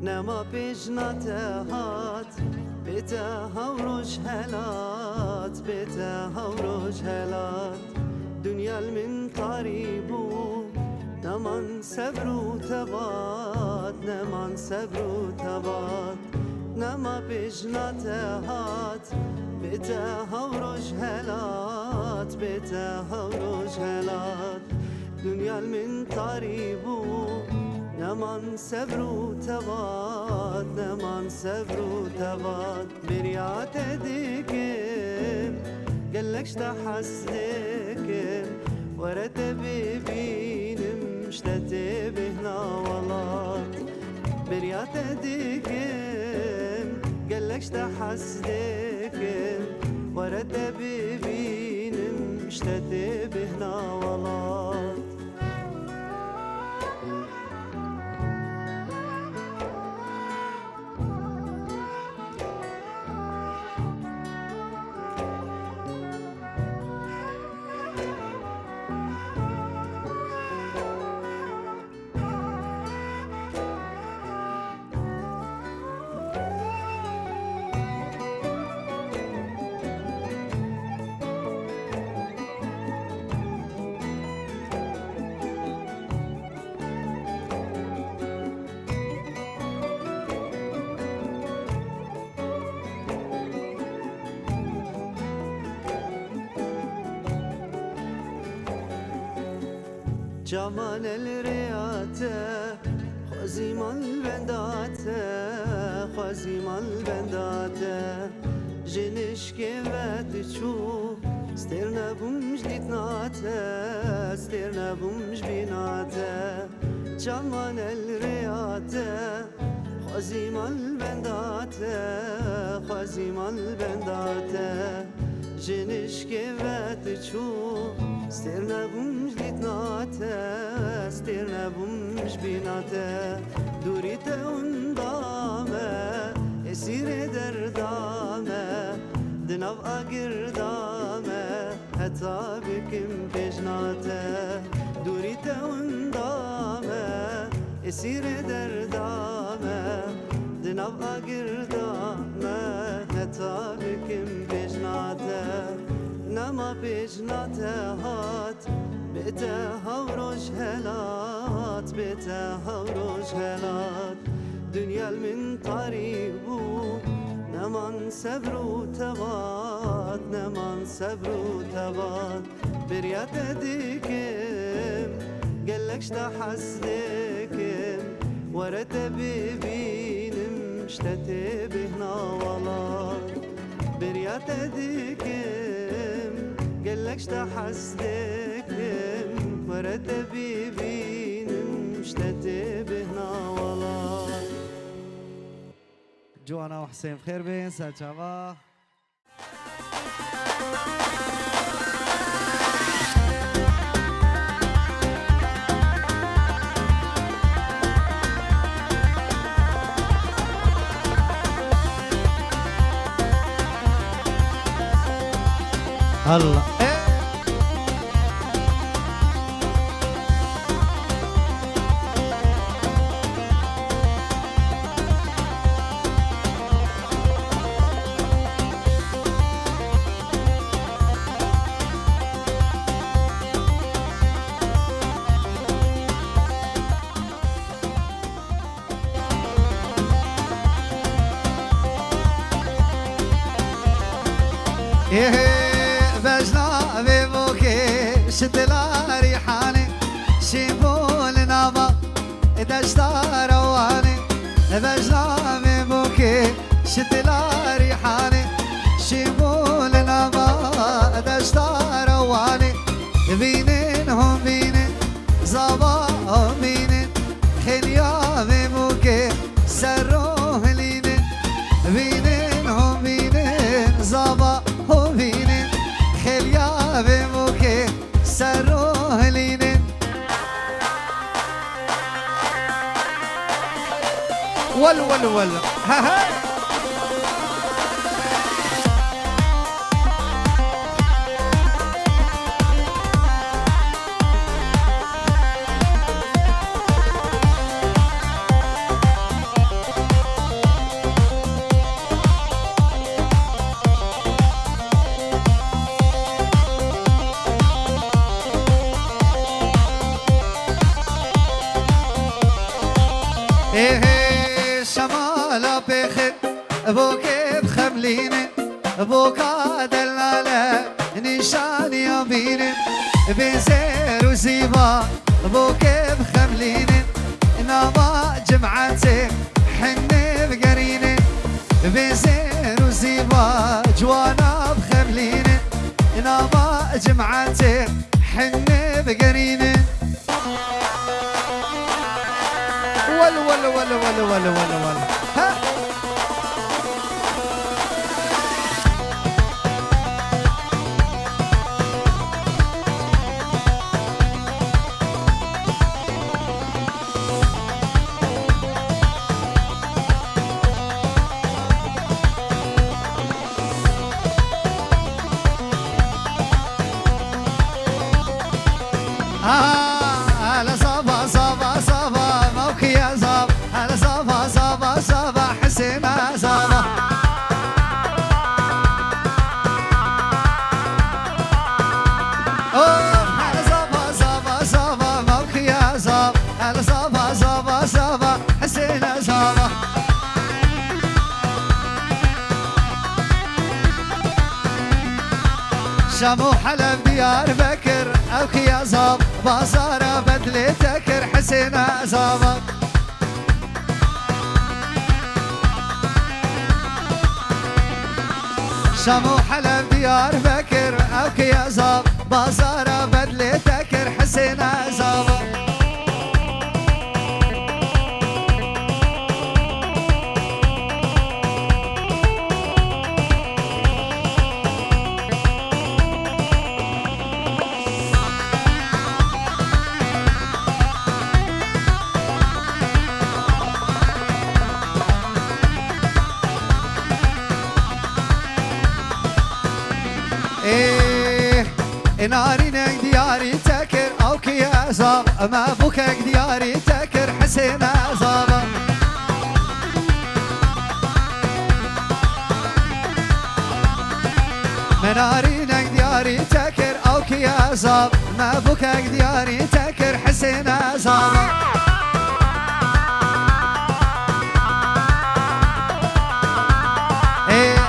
نما پیشنات هات بیتا هوروش هلات بیتا هوروش هلات دنیا من قریبو نمان صبر و تبات نمان صبر و تبات نما پیشنات هات بیتا هوروش هلات بیتا هوروش هلات دنیا من قریبو نمان صبر و تبات نمان صبر و تبات بريات ديكم قالكش تحسدكم ورد ببينم اشتت بهنا ولات بريات ديكم قالكش تحسدكم ورد ببينم اشتت بهنا ولات جمال الرياته خوزي مال بنداته خوزي مال بنداته جنش كيفات تشوف سترنا بومش ديتناته سترنا بومش بيناته جمال الرياته خوزي مال بنداته خوزي مال بنداته جنش كيفات تشوف سترنا بومش ديتناته سترنا بومش بيناته دوريته وندامه اسير دردامه دناف اقردامه هتا بكم بجناته دوريته وندامه اسير دردامه دناف اقردامه هتا بكم بجناته نما بجناته هات بیتا هوروش هلات بیتا هوروش هلات دنیا من قریبو نمان صبر و تبات نمان صبر و تبات بريات ديكم قالكش تحسدكم ورد ببينم اشتت بهنا ولات بريات ديكم قالكش تحسدكم ورد ببينم اشتت بهنا والله جوانا وحسين بخير بين سالشابا الله بجنا ببوكي شتلا ريحاني شيبول نابا دشتا رواني بجنا ببوكي شتلا ريحاني شيبول نابا دشتا رواني بينين هم بينين زابا هم بينين خليا ببوكي سروه لينين بينين هم بينين زابا هم بينين خليا ببوكي سروه لينين ول ول ول ها ها إيه شمالة بخد بوك بخمليني بوك دلالة نشان يميني بزير وزيبا بوك بخمليني نما جمعتي حني بقريني بزير وزيبا جوانا بخمليني نما جمعتي حني بقريني ول ول ول ول ول ول ول ها هلا صبا صبا صبا موكي يا صب هلا صبا صبا صبا حسين صبا هلا صبا صبا صبا موكي يا صب هلا صبا صبا صبا حسين صبا شامو حلب ديار بكر اوكي يا صب بازار بدلي تكر حسين صبا شامو حلب ديار بكر اوكي يا صب بازار بدلي تكر حسين صبا إيه نارينك دياري تكر أوكي يا صاب ما بوكك دياري تكر حسين صابا منارينك دياري تكر أوكي يا صاب ما بوكك دياري تكر حسين صابا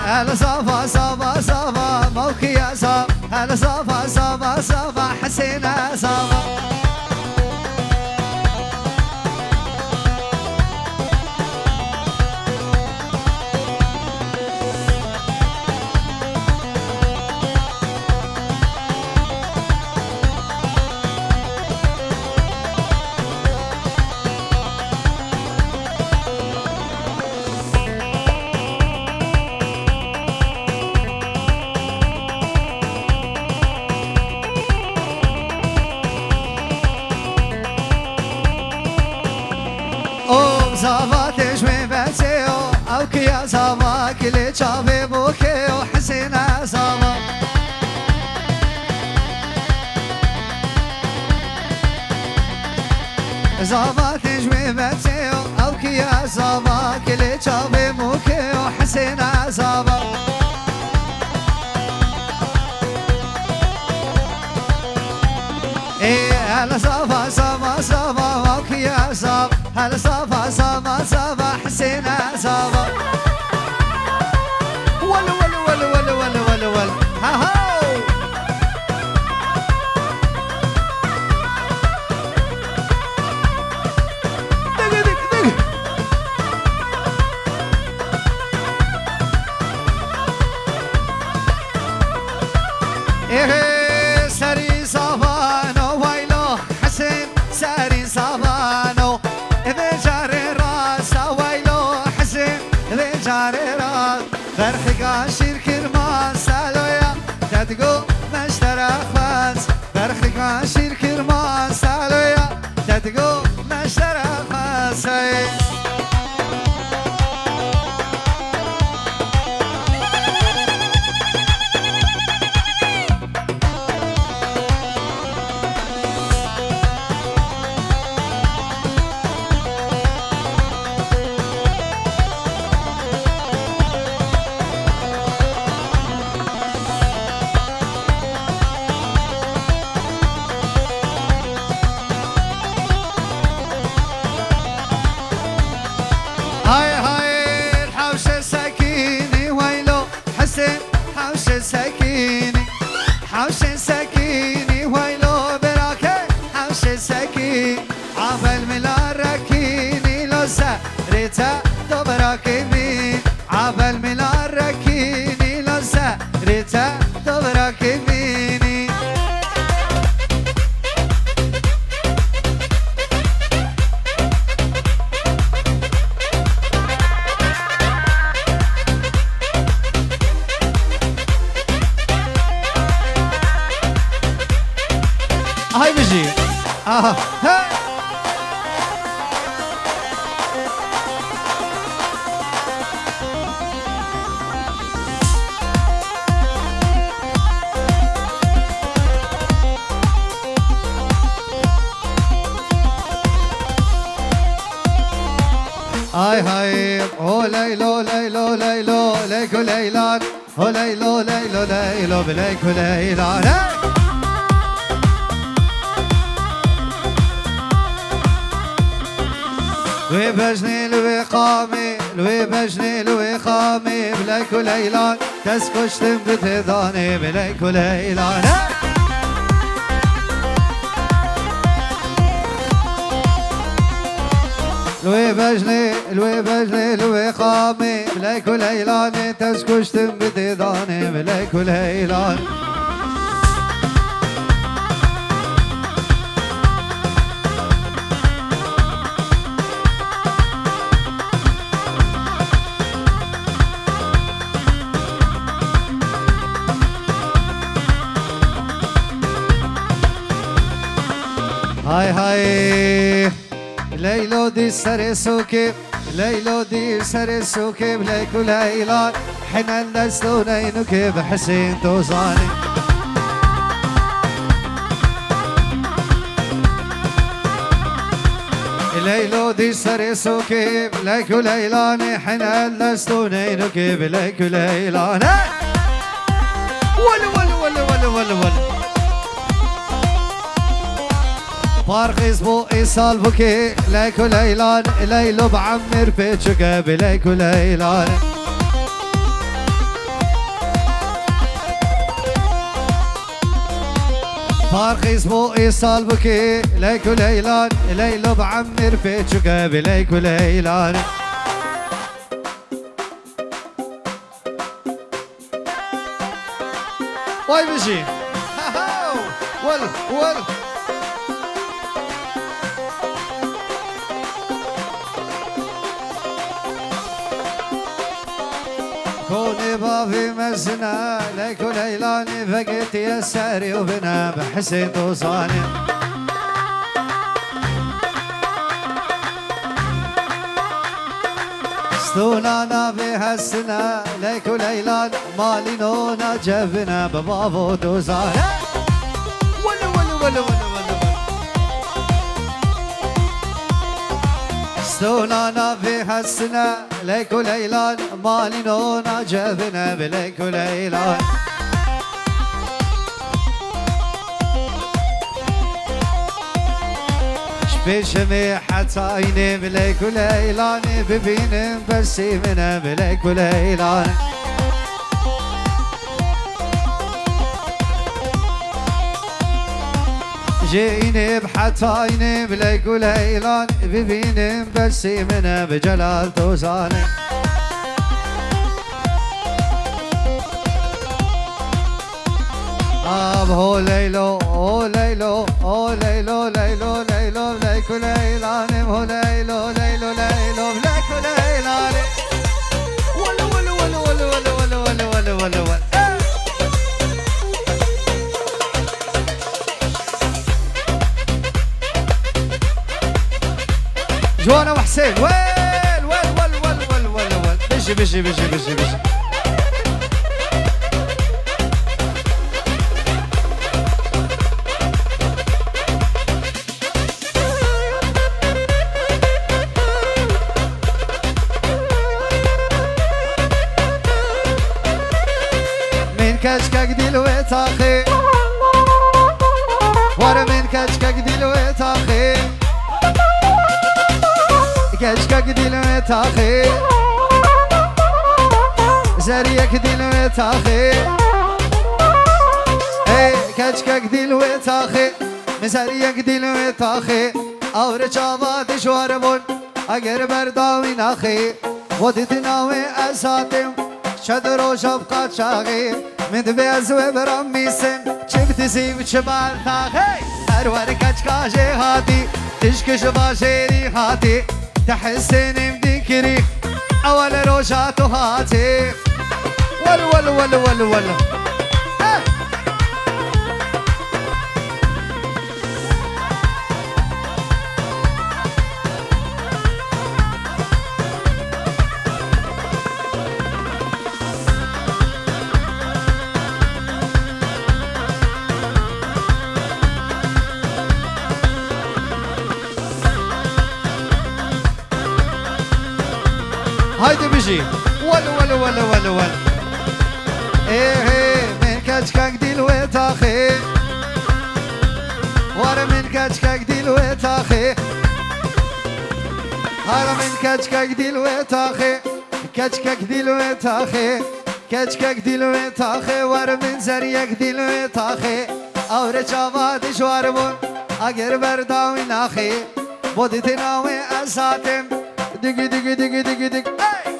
هلا صبا صبا صبا موكي يا صب هلا صبا صبا صبا حسين صبا صباتش من بسيو اوكي يا صبا كل شافي بوكي وحسين صبا صباتش من بسيو اوكي يا صبا كل شافي بوكي وحسين صبا إيه هلا صبا صبا صبا اوكي يا صب هلا صبا صبا صبا حسين صبا ول ول ول ول ول ول ول ها هاو دق دق دق إيه سري صبا نو ويلو حسين سري صبا نو إذا جاري هاي هاي هو ليلو ليلو ليلو ليكو ليلان هو ليلو ليلو ليلو بليكو ليلان لوي بجني لوي قامي لوي بجني لوي قامي بليكو ليلان تسكشتم بتهداني بليكو ليلان لوي بجني لوي بجني لوي قامي بليكو ليلان تسكشتم بتهداني بليكو ليلان هاي هاي ليلو دي سرسوكي ليلو دي سرسوكي بليكو ليلان حنا النسلونينك بحسين توزاني ليلو دي سرسوكي بليكو ليلان حنا النسلونينك بليكو ليلان ولا ولا ولا ولا ولا ولا فارق اسمه ايصال بوكي ليكو ليلان ليلو بعمر بيتشك بليكو ليلان فارق اسمه ايصال بوكي ليكو ليلان ليلو بعمر بيتشك بليكو ليلان واي بيجي ول ول كوني بابي مزنا ليكو ليلاني فقت يساري وبنا بحسين توصاني ستونانا بهالسنا ليكو ليلان مالي نونا جبنا ببابو توصاني ولا ولا ولا ولا ستونانا بهالسنا ليكو ليلان مالي نونا جبنا بليكو ليلان شبشمي حتى عيني بليكو ليلان ببين برسي منا بليكو ليلان جيني بحتى عيني بليكو ليلان ببين برسي منا بجلال توزاني هو ليلو هو ليلو هو ليلو ليلو ليلو ليكو ليلان هو ليلو ليلو ليلو ليكو ليلان ولا ولا ولا ولا ولا ولا ولا ولا ولا جوانا وحسين وين وين وين وين وين وين وين بيجي بيجي بيجي بيجي بيجي من كشكك دلوقت اخي ورا من كشكك دلوقت اخي كشكك دلوقت اخي زريك دلوقت اخي اي كشكك دلوقت اخي مزريك دلوقت اخي اور چاوات شواربون اگر برداوین اخي ودتناوي اساتم شدر و شفقات شاغي مدبيز وبرم ميسن چبتسي وچبال تاخي هر وركاچ كاجي هاتي تشكش باشيري هاتي تحسن بذكري اول روشات هاتي ول ول ول ول ول هايدي بيجي ول ايه من كاتشكاك ديل وتاخي ورا من كاتشكاك ديل وتاخي هارا من كاتشكاك ديل وتاخي كاتشكاك ديل وتاخي كاتشكاك ديل وتاخي ورا من زريك ديل وتاخي اور چاوا دشوار بون اگر برداوی ناخی بودی تناوی ازاتم دیگی دیگی دیگی دیگی دیگی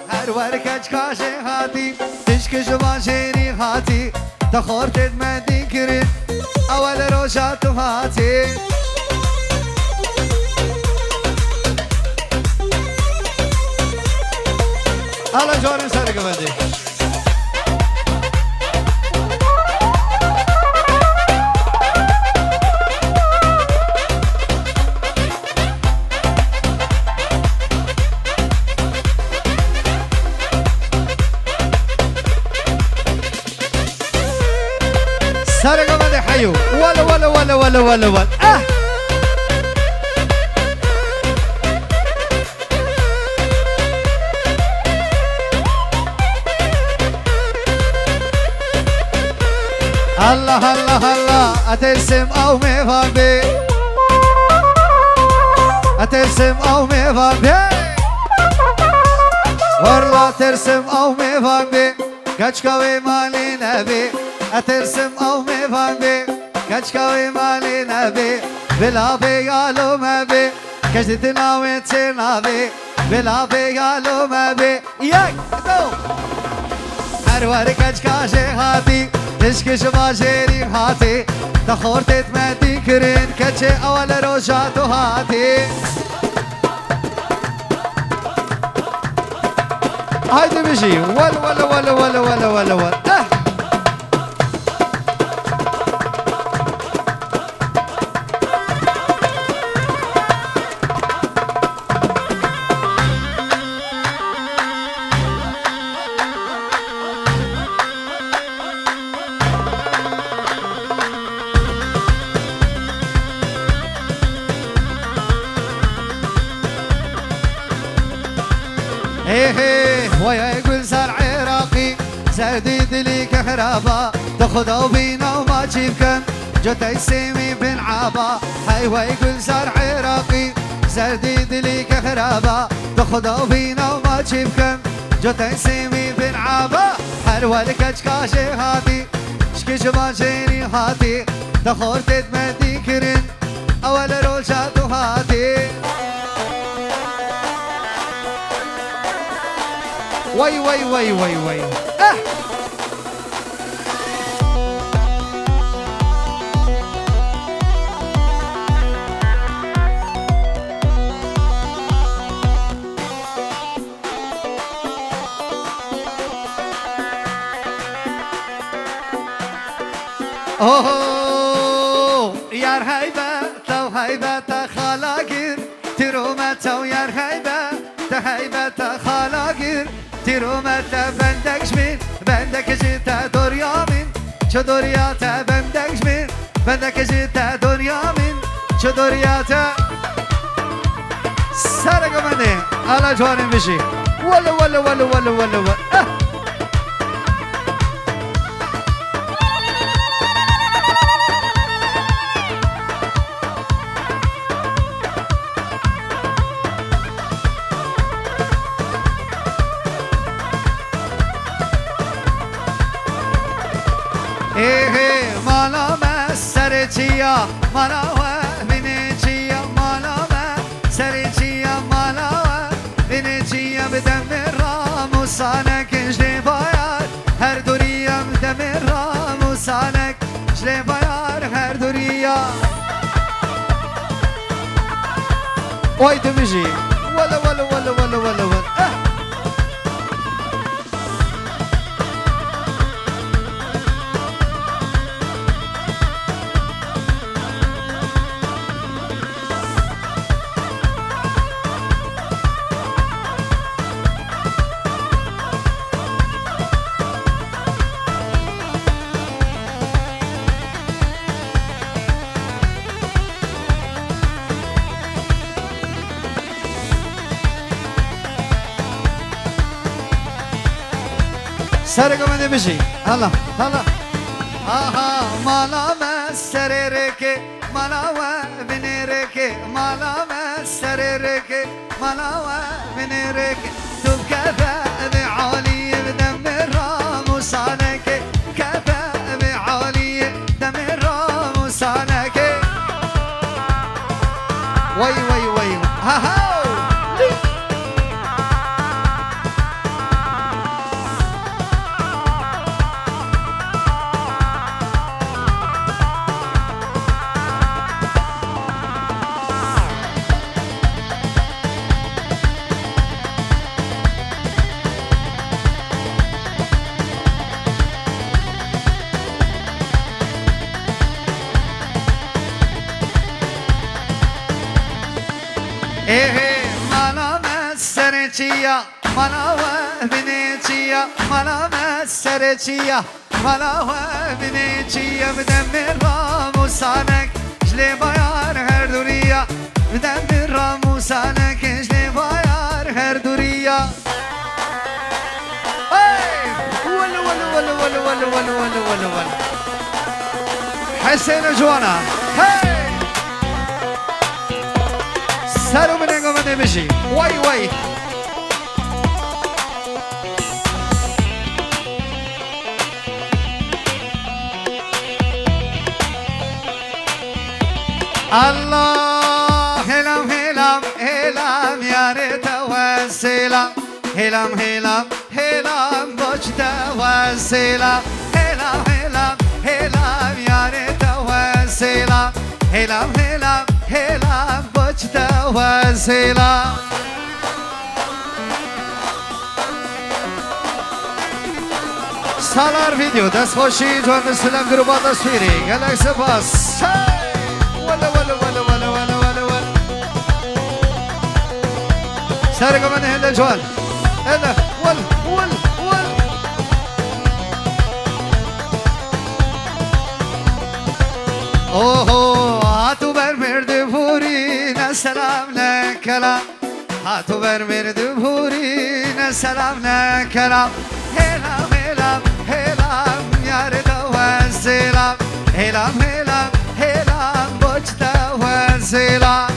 هر ور کچ کاشه هاتی تشک شما شیری هاتی تخورتت مدی کرد اول روشات هاتی حالا جوارن سرگه بدی سرقة مدي حيو ولا الله اترسم او ميفان بي اترسم او ميفان بي والله ترسم او ميفان بي كچكوي مالي نبي اترسم او ميفان بي كچكوي مالي نبي بلا بيالو مبي كشتنا ويتنا بي بلا بيالو مبي يك دو هر كچكاشه هاتي تشك شما جيري هاتي تخورتت مدي كرين كچه اول روشاتو هاتي هايدي بيجي ول ايه ويا يقول صار عراقي زاديد لي كهرباء تاخذوا بينا وما تجيبكم جت يسمي بن عبا هاي ويقول صار عراقي زاديد لي كهرباء تاخذوا بينا وما تجيبكم جت يسمي بن عبا حلوة لك اشكاشي هاتي شكش ما جيني هاتي تخورتت مدي كرن اول روشاتو هاتي وي اوه یار هیبه تو هیبه تا خالاگیر ترومت و یار هیبه تا هیبه تا خالاگیر ترومت بندکش من بندکش تا دنیا من چه دنیا تا بندکش من بندکش تا دنیا من چه دنیا تا سرگه منه حالا جوانم بشی ولو ايه مالا ما سرچیا مالا و بنچیا مالا ما سرچیا مالا و بنچیا بدم رام سانک جلی بایار هر دوریم دم رام سانک جلی بایار هر دوریا وای دمیجی ولا سرقوا من بشي هلا هلا آها مالا مسررك مالا وبنرك مالا مسررك مالا وبنرك تبكى بعلي بدم الراموس عليك كفى بعلي دم الراموس عليك وي وي وي ها ها إيه مالا مسرتيا مالا وبنيتيا مالا مسرتيا مالا وبنيتيا بدم الراموس عليك جلي بايار هر دوريا بدم الراموس عليك جلي بايار هر دوريا ول ول ول ول ول ول ول ول ول حسين جوانا هاي سالو من انگو من بشی وای وای الله هلم هلم هلم یار توسلا هلم هلم هلم بچ توسلا هلم هلم هلم یار توسلا هلم هلم هلم بچ توسلا سالار ویدیو دست خوشی جوان سلام گروبا تصویری گلک سپاس ولا ولا ولا ولا ولا ولا ولا سارقة من هلا جوان هلا ول ول ول اوه هاتو بر مرد پوری نه سلام نه کلام هاتو بر مرد پوری نه سلام نه کلام هلم هلم هلم یار توسلم هلم هلم هلم بچ توسلم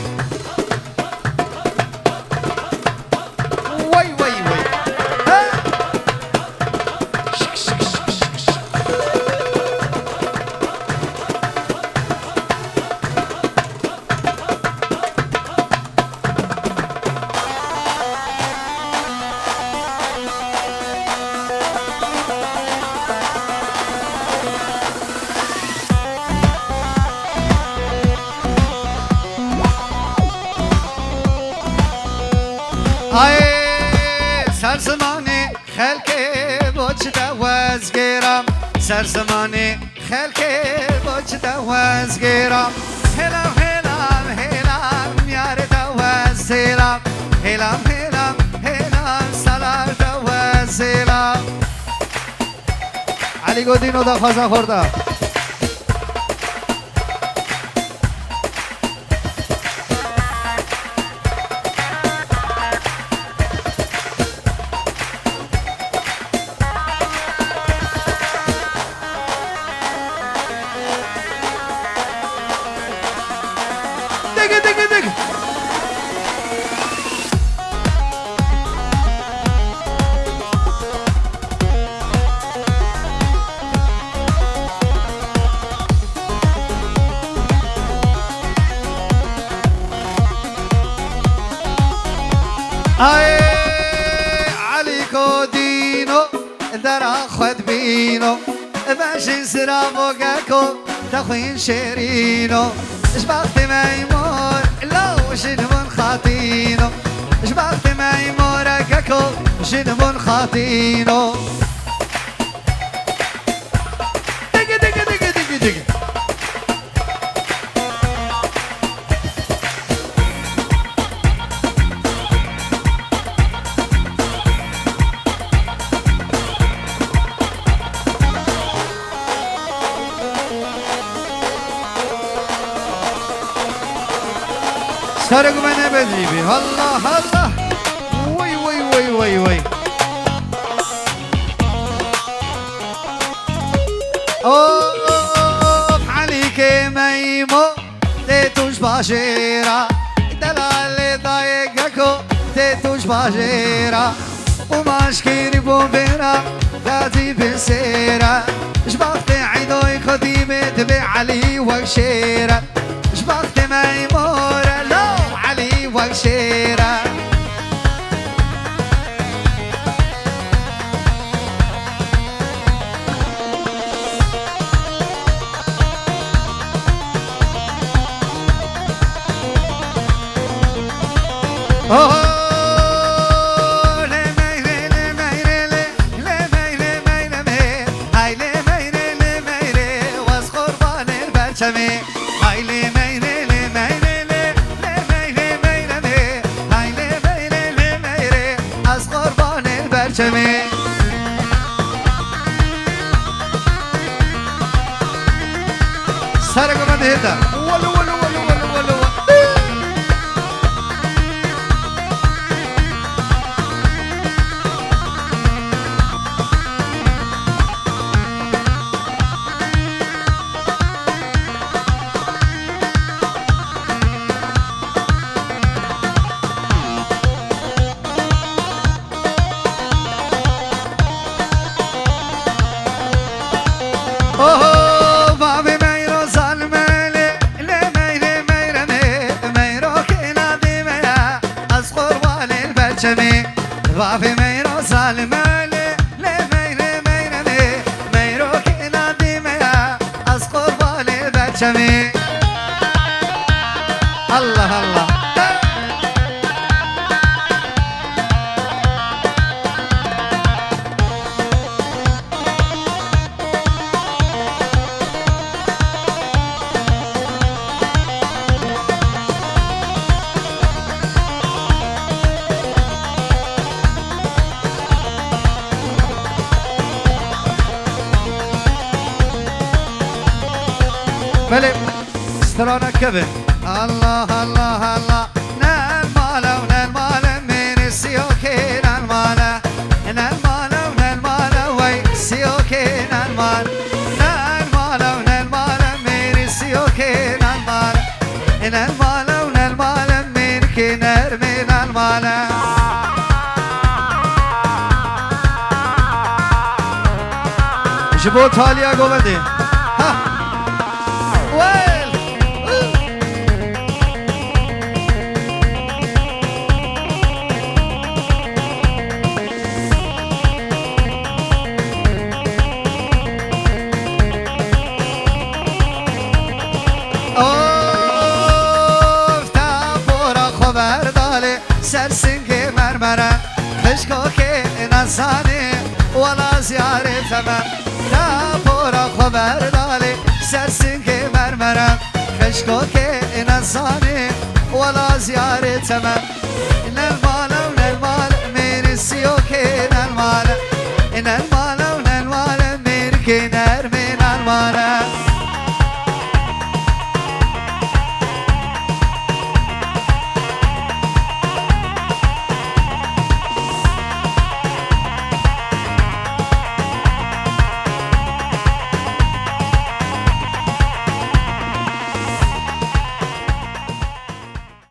وای وای وای سر زمانی خلق بچ دوز گیرم سر زمانی خلق بچ دوز گیرم هلم هلم هلم یار دوز هلم هلم هلم هلم سلار دوز هلم علی گودینو دا خوازن خورده آی علی کودینو در خود بینو باشین سرامو گکو تخوین شیرینو اش وقت میمور لو شنمون خاطینو اش وقت میمور گکو شنمون خاطینو دیگه دیگه دیگه دیگه دیگه سارقوا من بدريبي الله الله وي وي وي وي وي دوش باجيرا وماشكيني بومبيرا ذاتي بسيرة جبقت عيدوي قديمة تبع علي وكشيرة جبقت ميمورة لو علي وكشيرة سارق ما دهدا ولو ولو ولو ولو ولو وافي ميرو سالمالي لميري ميري ميرو كنا ديميا أسقر بالي بچمي الله الله ملك سترانا كبن الله الله الله نال مالا ونال مالا من السيوكي نال مالا نال مالا ونال مالا وي سيوكي نال مالا نال مالا ونال مالا من السيوكي نال مالا نال مالا ونال مالا من كنار من المالا جبوت هاليا قوبدي ها سرسنگ مرمره خشکو که نزانی ولا زیاره تمام تا پورا خبر دالی سرسنگ مرمره خشکو که نزانی ولا زیاره تمام نلمال و نلمال میرسیو که نلمال نلمال و نلمال میرکی نرمی نلماله